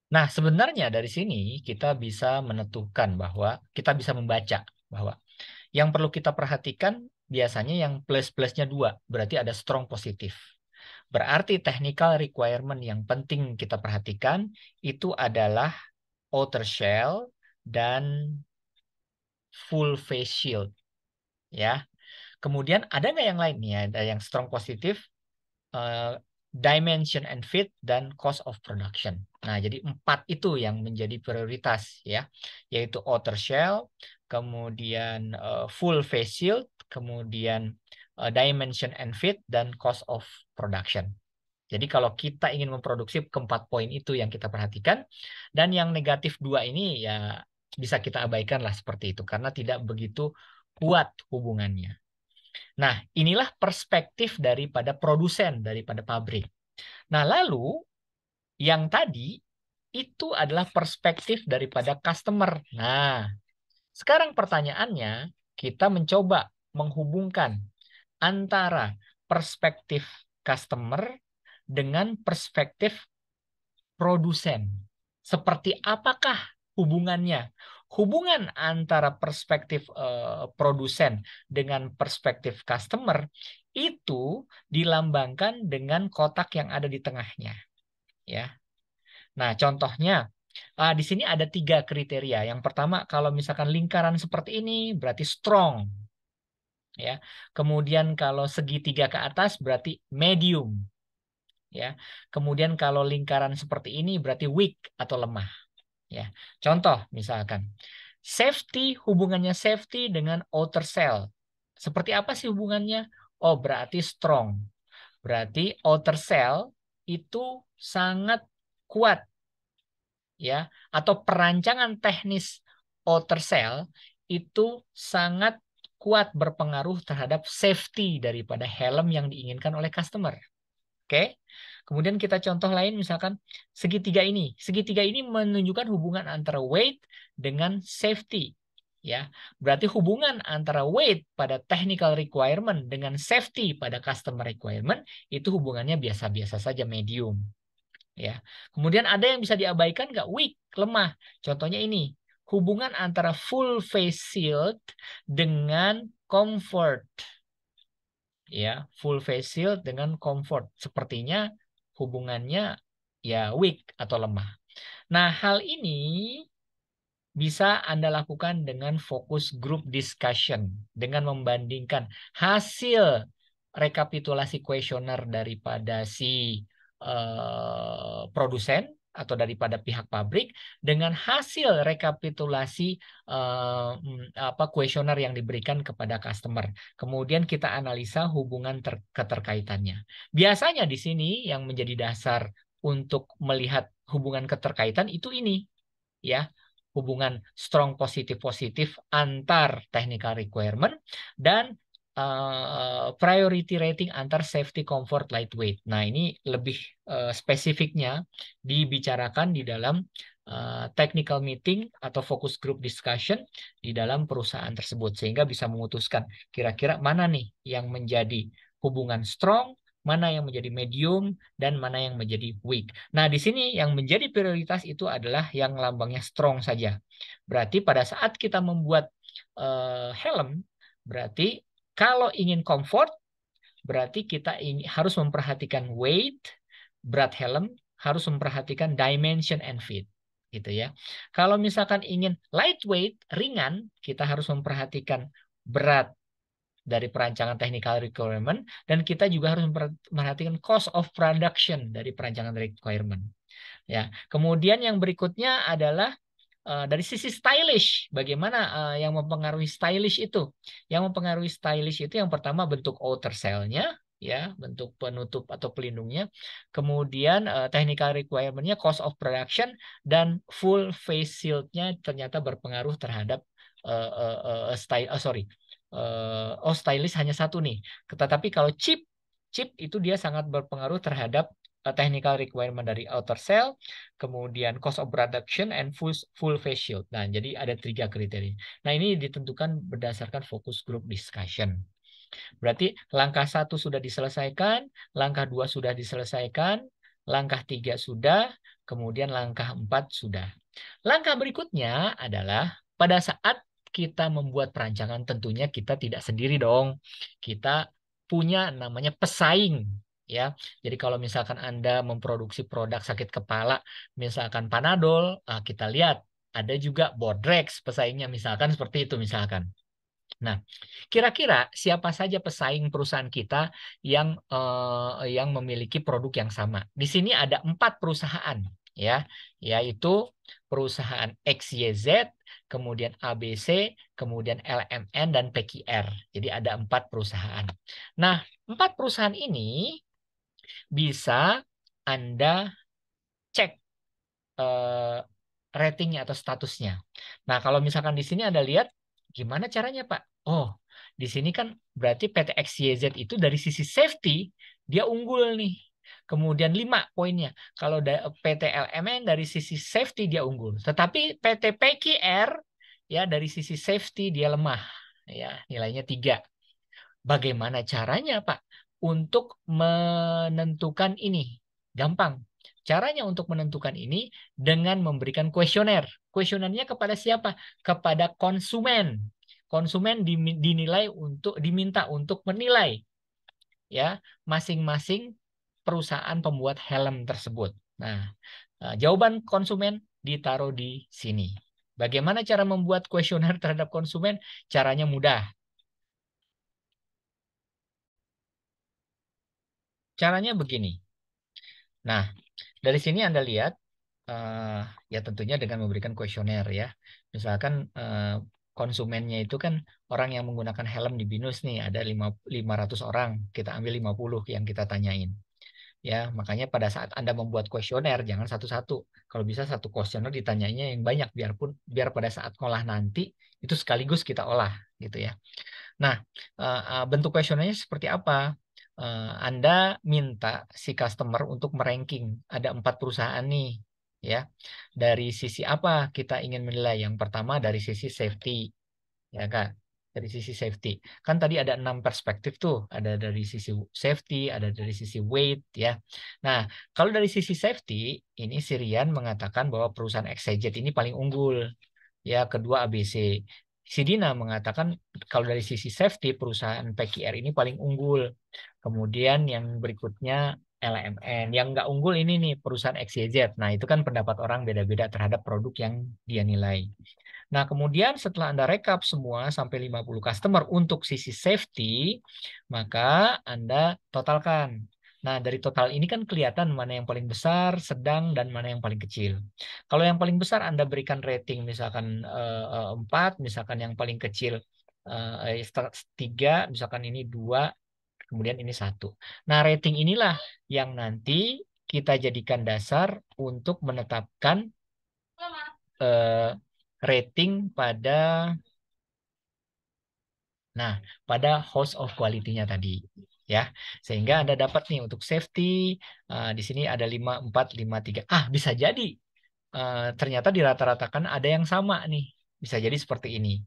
Nah, sebenarnya dari sini kita bisa menentukan bahwa kita bisa membaca bahwa yang perlu kita perhatikan biasanya yang plus-plusnya 2, berarti ada strong positif. Berarti technical requirement yang penting kita perhatikan itu adalah outer shell dan full face shield. Ya. Kemudian ada nggak yang lain nih? Ada yang strong positif, dimension and fit, dan cost of production. Nah, jadi 4 itu yang menjadi prioritas ya, yaitu outer shell, kemudian full face shield, kemudian dimension and fit, dan cost of production. Jadi kalau kita ingin memproduksi keempat poin itu yang kita perhatikan, dan yang negatif 2 ini ya bisa kita abaikan lah seperti itu, karena tidak begitu kuat hubungannya. Nah, inilah perspektif daripada produsen, daripada pabrik. Nah, lalu yang tadi itu adalah perspektif daripada customer. Nah, sekarang pertanyaannya, kita mencoba menghubungkan antara perspektif customer dengan perspektif produsen. Seperti apakah hubungannya? Hubungan antara perspektif produsen dengan perspektif customer itu dilambangkan dengan kotak yang ada di tengahnya, ya. Nah, contohnya di sini ada 3 kriteria. Yang pertama, kalau misalkan lingkaran seperti ini berarti strong, ya. Kemudian kalau segitiga ke atas berarti medium, ya. Kemudian kalau lingkaran seperti ini berarti weak atau lemah. Ya, contoh misalkan safety, hubungannya safety dengan outer cell. Seperti apa sih hubungannya? Oh, berarti strong. Berarti outer cell itu sangat kuat, ya. Atau perancangan teknis outer cell itu sangat kuat berpengaruh terhadap safety daripada helm yang diinginkan oleh customer. Oke. Kemudian kita contoh lain misalkan segitiga ini. Segitiga ini menunjukkan hubungan antara weight dengan safety. Ya, berarti hubungan antara weight pada technical requirement dengan safety pada customer requirement itu hubungannya biasa-biasa saja, medium. Ya. Kemudian ada yang bisa diabaikan nggak? Weak, lemah. Contohnya ini, hubungan antara full face shield dengan comfort. Ya, full face shield dengan comfort. Sepertinya hubungannya ya weak atau lemah. Nah, hal ini bisa Anda lakukan dengan fokus group discussion, dengan membandingkan hasil rekapitulasi kuesioner daripada si produsen atau daripada pihak pabrik dengan hasil rekapitulasi kuesioner yang diberikan kepada customer. Kemudian kita analisa hubungan keterkaitannya. Biasanya di sini yang menjadi dasar untuk melihat hubungan keterkaitan itu ini, ya, hubungan strong positif-positif antar technical requirement dan priority rating antar safety, comfort, lightweight. Nah, ini lebih spesifiknya dibicarakan di dalam technical meeting atau focus group discussion di dalam perusahaan tersebut, sehingga bisa memutuskan kira-kira mana nih yang menjadi hubungan strong, mana yang menjadi medium, dan mana yang menjadi weak. Nah, di sini yang menjadi prioritas itu adalah yang lambangnya strong saja. Berarti pada saat kita membuat helm, berarti kalau ingin comfort, berarti kita harus memperhatikan weight, berat helm, harus memperhatikan dimension and fit, gitu ya. Kalau misalkan ingin lightweight, ringan, kita harus memperhatikan berat dari perancangan technical requirement, dan kita juga harus memperhatikan cost of production dari perancangan requirement. Ya, kemudian yang berikutnya adalah dari sisi stylish, bagaimana yang mempengaruhi stylish itu? Yang mempengaruhi stylish itu yang pertama bentuk outer cell-nya, ya, bentuk penutup atau pelindungnya. Kemudian technical requirement-nya, cost of production, dan full face shield-nya ternyata berpengaruh terhadap stylish hanya satu nih. Tetapi kalau chip itu dia sangat berpengaruh terhadap technical requirement dari outer cell, kemudian cost of production, and full face shield. Nah, jadi ada 3 kriteria. Nah, ini ditentukan berdasarkan focus group discussion. Berarti langkah 1 sudah diselesaikan, langkah 2 sudah diselesaikan, langkah 3 sudah, kemudian langkah 4 sudah. Langkah berikutnya adalah pada saat kita membuat perancangan, tentunya kita tidak sendiri dong. Kita punya namanya pesaing, ya. Jadi kalau misalkan Anda memproduksi produk sakit kepala, misalkan Panadol, kita lihat ada juga Bodrex pesaingnya, misalkan seperti itu misalkan. Nah, kira-kira siapa saja pesaing perusahaan kita yang memiliki produk yang sama? Di sini ada 4 perusahaan, ya, yaitu perusahaan XYZ, kemudian ABC, kemudian LMN dan PQR. Jadi ada 4 perusahaan. Nah, 4 perusahaan ini bisa Anda cek eh, ratingnya atau statusnya. Nah, kalau misalkan di sini Anda lihat, gimana caranya, Pak? Oh, di sini kan berarti PT XYZ itu dari sisi safety, dia unggul nih. Kemudian 5 poinnya. Kalau PT LMN dari sisi safety dia unggul. Tetapi PT PQR ya dari sisi safety dia lemah. Ya, nilainya 3. Bagaimana caranya, Pak, untuk menentukan ini? Gampang. Caranya untuk menentukan ini dengan memberikan kuesioner. Kuesionernya kepada siapa? Kepada konsumen. Konsumen diminta untuk menilai ya masing-masing perusahaan pembuat helm tersebut. Nah, jawaban konsumen ditaruh di sini. Bagaimana cara membuat kuesioner terhadap konsumen? Caranya mudah. Caranya begini. Nah, dari sini Anda lihat, ya tentunya dengan memberikan kuesioner ya. Misalkan konsumennya itu kan orang yang menggunakan helm di BINUS nih, ada 500 orang, kita ambil 50 yang kita tanyain. Ya, makanya pada saat Anda membuat kuesioner, jangan satu-satu. Kalau bisa satu kuesioner ditanyainya yang banyak, biar pada saat ngolah nanti, itu sekaligus kita olah gitu ya. Nah, bentuk kuesionernya seperti apa? Anda minta si customer untuk meranking. Ada 4 perusahaan nih, ya. Dari sisi apa kita ingin menilai? Yang pertama dari sisi safety, ya kan? Dari sisi safety. Kan tadi ada 6 perspektif tuh. Ada dari sisi safety, ada dari sisi weight, ya. Nah, kalau dari sisi safety, ini Sirian mengatakan bahwa perusahaan XYZ ini paling unggul. Ya, kedua ABC. Si Dina mengatakan kalau dari sisi safety perusahaan PQR ini paling unggul. Kemudian yang berikutnya LMN. Yang nggak unggul ini nih perusahaan XYZ. Nah, itu kan pendapat orang beda-beda terhadap produk yang dia nilai. Nah, kemudian setelah Anda rekap semua sampai 50 customer untuk sisi safety, maka Anda totalkan. Nah, dari total ini kan kelihatan mana yang paling besar, sedang, dan mana yang paling kecil. Kalau yang paling besar Anda berikan rating misalkan 4, misalkan yang paling kecil 3, misalkan ini 2, kemudian ini 1. Nah, rating inilah yang nanti kita jadikan dasar untuk menetapkan eh, rating pada host of quality-nya tadi ya. Sehingga Anda dapat nih untuk safety di sini ada 5 4 5 3. Bisa jadi ternyata dirata-ratakan ada yang sama nih. Bisa jadi seperti ini.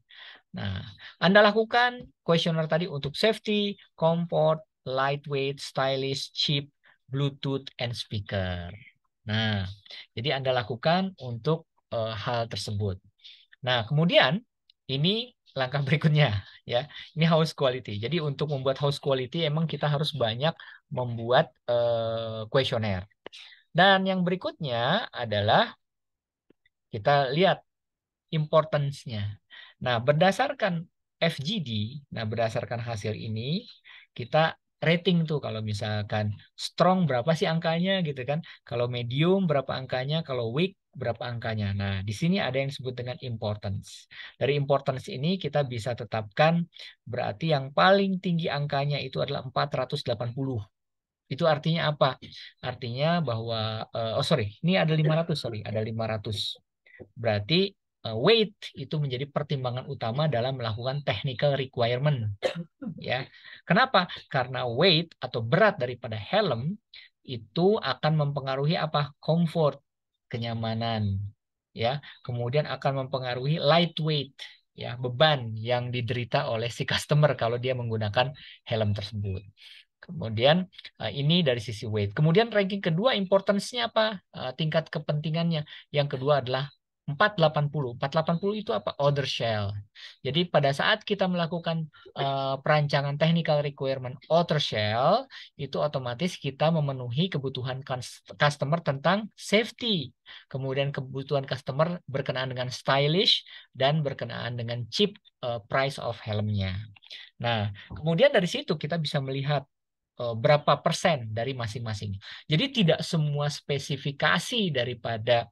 Nah, Anda lakukan kuesioner tadi untuk safety, comfort, lightweight, stylish, cheap, Bluetooth, and speaker. Nah, jadi Anda lakukan untuk hal tersebut. Nah, kemudian ini langkah berikutnya ya. Ini house quality. Jadi untuk membuat house quality emang kita harus banyak membuat kuesioner. Dan yang berikutnya adalah kita lihat importance-nya. Nah, berdasarkan hasil ini kita rating tuh kalau misalkan strong berapa sih angkanya gitu kan. Kalau medium berapa angkanya, kalau weak berapa angkanya. Nah, di sini ada yang disebut dengan importance. Dari importance ini kita bisa tetapkan berarti yang paling tinggi angkanya itu adalah 480. Itu artinya apa? Artinya bahwa ini ada 500, ada 500. Berarti weight itu menjadi pertimbangan utama dalam melakukan technical requirement. Ya, kenapa? Karena weight atau berat daripada helm itu akan mempengaruhi apa? Comfort, kenyamanan. Ya, kemudian akan mempengaruhi lightweight, ya, beban yang diderita oleh si customer kalau dia menggunakan helm tersebut. Kemudian ini dari sisi weight. Kemudian ranking kedua importance-nya apa? Tingkat kepentingannya. Yang kedua adalah 480. 480 itu apa? Order shell. Jadi pada saat kita melakukan perancangan technical requirement order shell, itu otomatis kita memenuhi kebutuhan customer tentang safety. Kemudian kebutuhan customer berkenaan dengan stylish dan berkenaan dengan cheap price of helmnya. Nah, kemudian dari situ kita bisa melihat berapa persen dari masing-masing. Jadi tidak semua spesifikasi daripada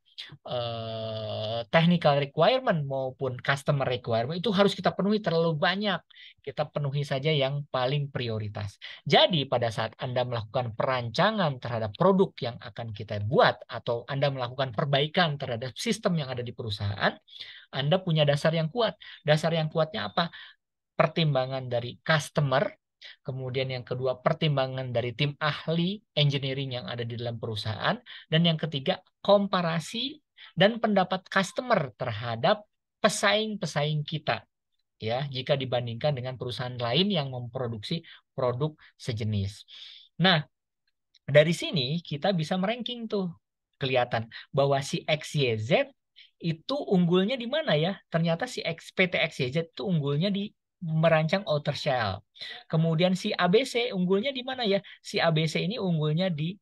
technical requirement maupun customer requirement itu harus kita penuhi terlalu banyak. Kita penuhi saja yang paling prioritas. Jadi pada saat Anda melakukan perancangan terhadap produk yang akan kita buat atau Anda melakukan perbaikan terhadap sistem yang ada di perusahaan, Anda punya dasar yang kuat. Dasar yang kuatnya apa? Pertimbangan dari customer, kemudian yang kedua pertimbangan dari tim ahli engineering yang ada di dalam perusahaan, dan yang ketiga komparasi dan pendapat customer terhadap pesaing-pesaing kita ya jika dibandingkan dengan perusahaan lain yang memproduksi produk sejenis. Nah, dari sini kita bisa meranking tuh kelihatan bahwa si XYZ itu unggulnya di mana ya? Ternyata si PT XYZ itu unggulnya di merancang outer shell. Kemudian si ABC unggulnya di mana ya? Si ABC ini unggulnya di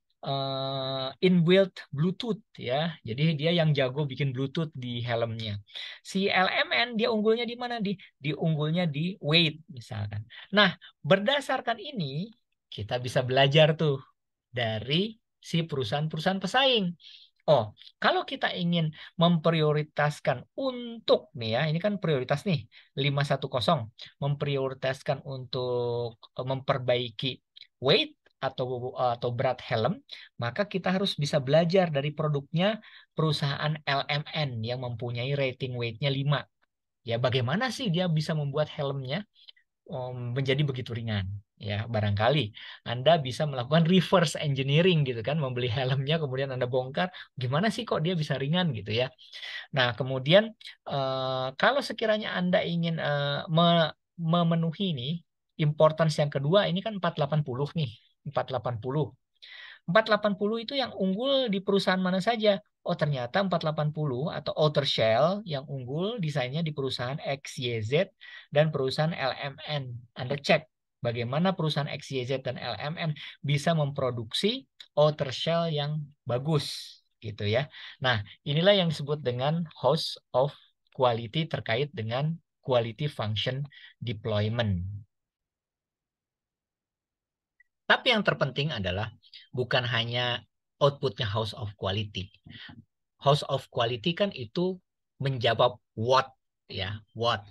inbuilt Bluetooth ya. Jadi dia yang jago bikin Bluetooth di helmnya. Si LMN dia unggulnya di mana? Di unggulnya di weight misalkan. Nah, berdasarkan ini kita bisa belajar tuh dari si perusahaan-perusahaan pesaing. Oh, kalau kita ingin memprioritaskan untuk nih ya, ini kan prioritas nih 510, memprioritaskan untuk memperbaiki weight atau berat helm, maka kita harus bisa belajar dari produknya perusahaan LMN yang mempunyai rating weight-nya 5. Ya, bagaimana sih dia bisa membuat helmnya menjadi begitu ringan ya. Barangkali Anda bisa melakukan reverse engineering gitu kan, membeli helmnya kemudian Anda bongkar gimana sih kok dia bisa ringan gitu ya. Nah kemudian kalau sekiranya Anda ingin memenuhi nih importance yang kedua, ini kan 480 nih, 480. 480 itu yang unggul di perusahaan mana saja? Oh, ternyata 480 atau outer shell yang unggul desainnya di perusahaan XYZ dan perusahaan LMN. Anda cek bagaimana perusahaan XYZ dan LMN bisa memproduksi outer shell yang bagus gitu ya. Nah, inilah yang disebut dengan house of quality terkait dengan quality function deployment. Tapi yang terpenting adalah bukan hanya outputnya house of quality. House of quality kan itu menjawab what ya, what.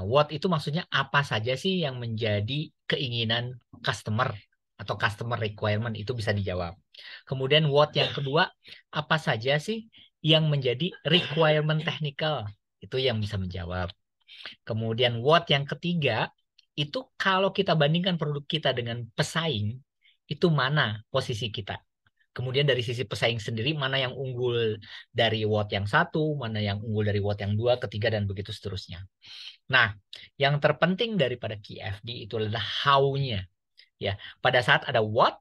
What itu maksudnya apa saja sih yang menjadi keinginan customer atau customer requirement itu bisa dijawab. Kemudian what yang kedua, apa saja sih yang menjadi requirement technical itu yang bisa menjawab. Kemudian what yang ketiga, itu kalau kita bandingkan produk kita dengan pesaing, itu mana posisi kita. Kemudian dari sisi pesaing sendiri, mana yang unggul dari what yang satu, mana yang unggul dari what yang dua, ketiga, dan begitu seterusnya. Nah, yang terpenting daripada QFD itu adalah how-nya. Ya, pada saat ada what,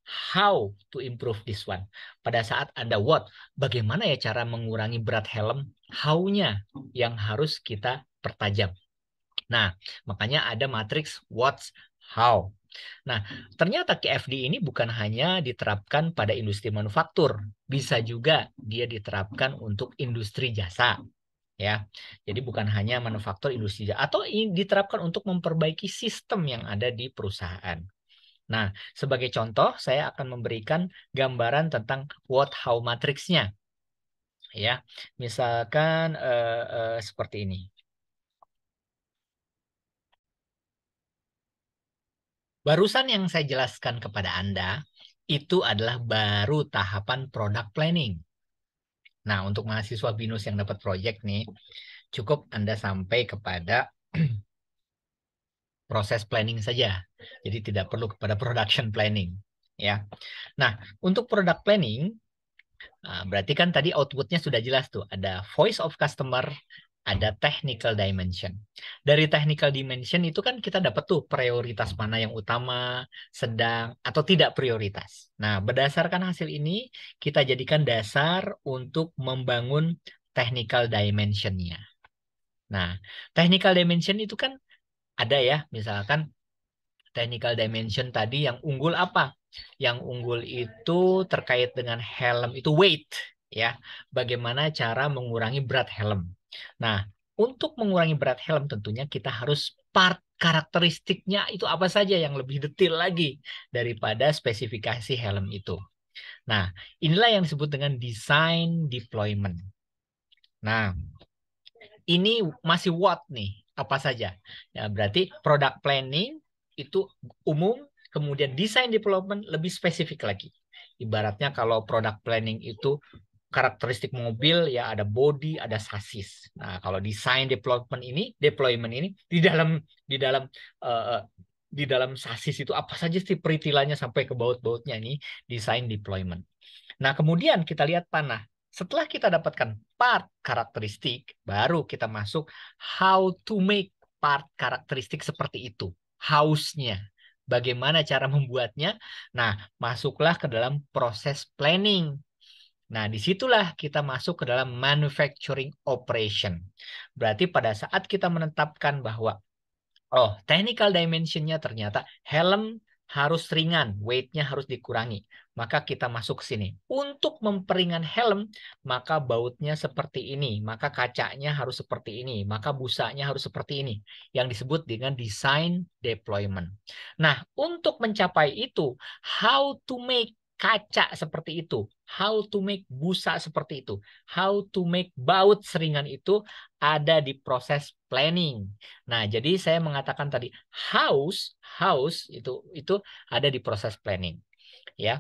how to improve this one. Pada saat ada what, bagaimana ya cara mengurangi berat helm, how-nya yang harus kita pertajam. Nah, makanya ada matriks what's how. Nah, ternyata KFD ini bukan hanya diterapkan pada industri manufaktur, bisa juga dia diterapkan untuk industri jasa. Ya, jadi bukan hanya manufaktur, industri jasa, atau diterapkan untuk memperbaiki sistem yang ada di perusahaan. Nah, sebagai contoh, saya akan memberikan gambaran tentang what how matriksnya. Ya, misalkan seperti ini. Barusan yang saya jelaskan kepada Anda, itu adalah baru tahapan product planning. Nah, untuk mahasiswa BINUS yang dapat project nih, cukup Anda sampai kepada proses planning saja. Jadi tidak perlu kepada production planning. Ya. Nah, untuk product planning, berarti kan tadi outputnya sudah jelas tuh. Ada voice of customer, ada technical dimension. Dari technical dimension itu kan kita dapat tuh prioritas mana yang utama, sedang, atau tidak prioritas. Nah, berdasarkan hasil ini, kita jadikan dasar untuk membangun technical dimension-nya. Nah, technical dimension itu kan ada ya, misalkan technical dimension tadi yang unggul apa? Yang unggul itu terkait dengan helm, itu weight, ya. Bagaimana cara mengurangi berat helm. Nah, untuk mengurangi berat helm tentunya kita harus part karakteristiknya itu apa saja yang lebih detail lagi daripada spesifikasi helm itu. Nah, inilah yang disebut dengan design deployment. Nah, ini masih what nih? Apa saja? Ya, berarti product planning itu umum, kemudian design development lebih spesifik lagi. Ibaratnya kalau product planning itu karakteristik mobil ya ada body, ada sasis. Nah, kalau design deployment ini uh, di dalam sasis itu apa saja sih peritilanya sampai ke baut-bautnya ini design deployment. Nah, kemudian kita lihat panah. Setelah kita dapatkan part karakteristik, baru kita masuk how to make part karakteristik seperti itu. How-nya. Bagaimana cara membuatnya? Nah, masuklah ke dalam proses planning. Nah, disitulah kita masuk ke dalam manufacturing operation. Berarti pada saat kita menetapkan bahwa oh, technical dimensionnya ternyata helm harus ringan, weight-nya harus dikurangi. Maka kita masuk ke sini. Untuk memperingan helm, maka bautnya seperti ini, maka kacanya harus seperti ini, maka busanya harus seperti ini. Yang disebut dengan design deployment. Nah, untuk mencapai itu, how to make kaca seperti itu, how to make busa seperti itu, how to make baut seringan itu ada di proses planning. Nah, jadi saya mengatakan tadi house itu ada di proses planning, ya.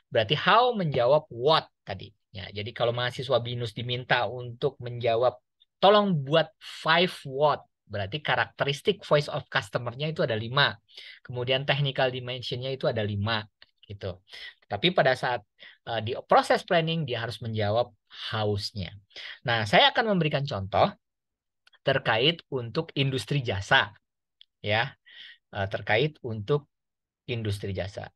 Berarti how menjawab what tadi. Ya, jadi kalau mahasiswa BINUS diminta untuk menjawab, tolong buat 5 what. Berarti karakteristik voice of customer-nya itu ada 5. Kemudian technical dimension-nya itu ada 5. Gitu. Tapi pada saat di proses planning dia harus menjawab house-nya. Nah, saya akan memberikan contoh terkait untuk industri jasa, ya, terkait untuk industri jasa.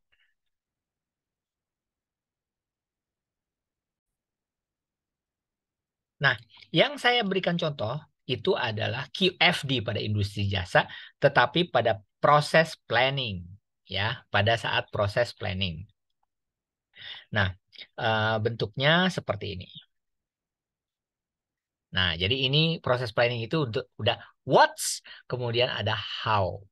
Nah, yang saya berikan contoh itu adalah QFD pada industri jasa, tetapi pada proses planning, ya, pada saat proses planning. Nah, bentuknya seperti ini. Nah, jadi ini proses planning itu udah what's, kemudian ada how.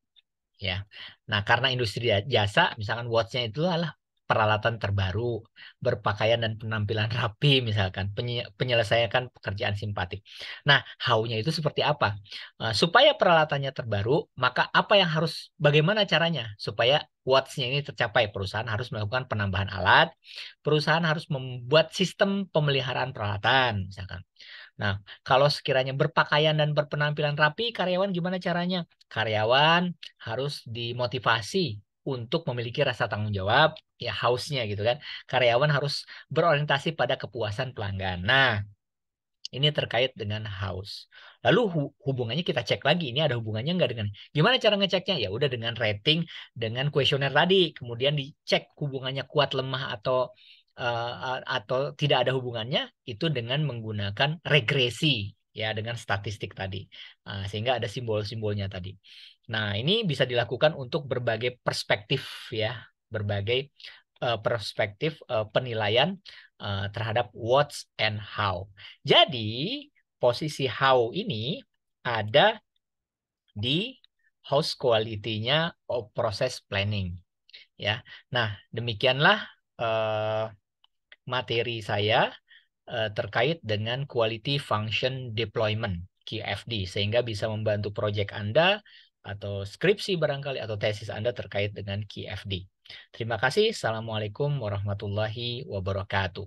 Ya. Nah, karena industri jasa, misalkan watch-nya itu adalah peralatan terbaru, berpakaian dan penampilan rapi, misalkan penyelesaian pekerjaan simpatik. Nah, how-nya itu seperti apa? Supaya peralatannya terbaru, maka apa yang bagaimana caranya supaya watch-nya ini tercapai? Perusahaan harus melakukan penambahan alat, perusahaan harus membuat sistem pemeliharaan peralatan, misalkan. Nah, kalau sekiranya berpakaian dan berpenampilan rapi, karyawan gimana caranya? Karyawan harus dimotivasi untuk memiliki rasa tanggung jawab, ya hausnya gitu kan. Karyawan harus berorientasi pada kepuasan pelanggan. Nah, ini terkait dengan haus. Lalu hubungannya kita cek lagi, ini ada hubungannya nggak dengan, gimana cara ngeceknya? Ya udah dengan rating, dengan kuesioner tadi, kemudian dicek hubungannya kuat, lemah, atau tidak ada hubungannya, itu dengan menggunakan regresi, ya dengan statistik tadi. Sehingga ada simbol-simbolnya tadi. Nah, ini bisa dilakukan untuk berbagai perspektif, ya, berbagai perspektif penilaian terhadap what's and how. Jadi, posisi how ini ada di house quality-nya proses planning, ya. Nah, demikianlah materi saya terkait dengan quality function deployment QFD, sehingga bisa membantu proyek Anda atau skripsi barangkali atau tesis Anda terkait dengan QFD. Terima kasih. Assalamualaikum warahmatullahi wabarakatuh.